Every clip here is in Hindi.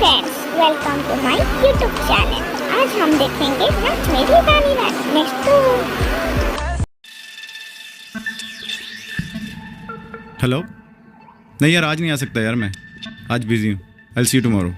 Friends, welcome to my YouTube channel. आज हम देखेंगे नाच मेरी रानी नाच। Next hello. नहीं यार, आज नहीं आ सकता यार, मैं आज बिजी हूँ। I will see you tomorrow.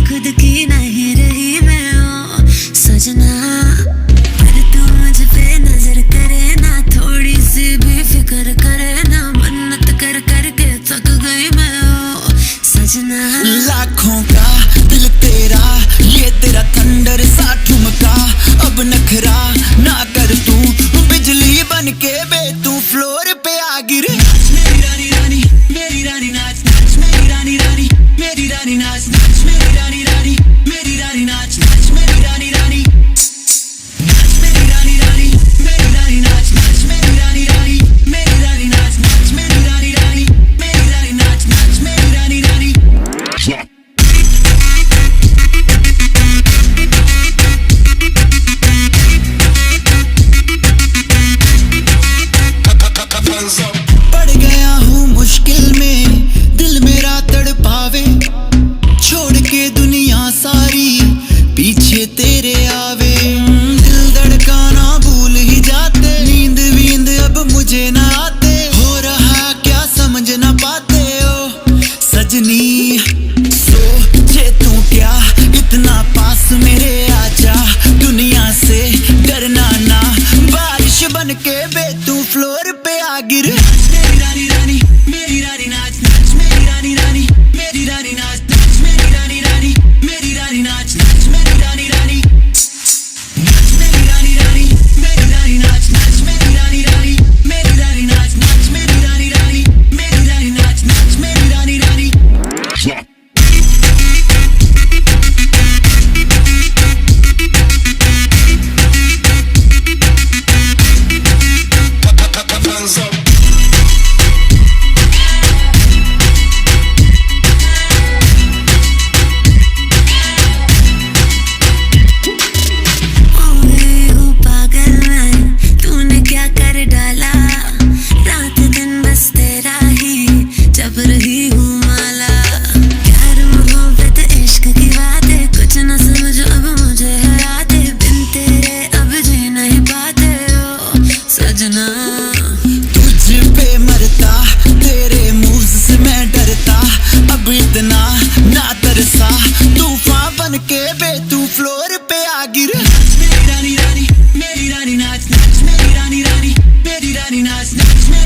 खुद की नहीं रही मैं ओ सजना, पर तू मुझ पे नजर करे ना, थोड़ी सी भी फिक्र करे ना, मन्नत कर करके थक गई मैं ओ सजना। लाखों का दिल तेरा, ये तेरा थंडर सा ठुमका, अब नखरा ना कर तू, बिजली बन के बे तू फ्लोर पे आ गिरे। मेरी रानी रानी मेरी रानी नाच नाच, मेरी रानी रानी मेरी रानी नाच नाच, मेरी रानी रानी मेरी रानी नाच नाच, मेरी रानी रानी नाच, मेरी रानी रानी मेरी रानी नाच नाच, मेरी रानी रानी मेरी रानी नाच नाच, मेरी रानी रानी मेरी रानी नाच नाच, मेरी रानी रानी। पड़ गया हूँ मुश्किल में, दिल मेरा तड़पावे, छोड़ के दुनिया सारी पीछे तेरे आवे। दिल धड़काना भूल ही जाते, नींद वींद अब मुझे ना आते, हो रहा क्या समझ ना पाते ओ सजनी। सोचे तू क्या इतना पास मेरे आजा, दुनिया से डरना ना, बारिश बन के बे तू फ्लोर पे आ गिर। मेरी रानी रानी मेरी रानी नाच नाच, मेरी रानी रानी मेरी रानी नाच नाच, मेरी रानी रानी मेरी रानी नाच नाच, मेरी रानी रानी नाच, मेरी रानी रानी मेरी रानी नाच नाच, मेरी रानी रानी मेरी रानी नाच नाच, मेरी रानी रानी मेरी रानी नाच नाच, मेरी रानी रानी। तुझ पे मरता, तेरे मूव्स से मैं डरता, अब इतना ना तरसा, तूफान बन के बे तू फ्लोर पे आ गिर। मेरी रानी रानी मेरी रानी नाच नाच, मेरी रानी रानी मेरी रानी नाच नाच।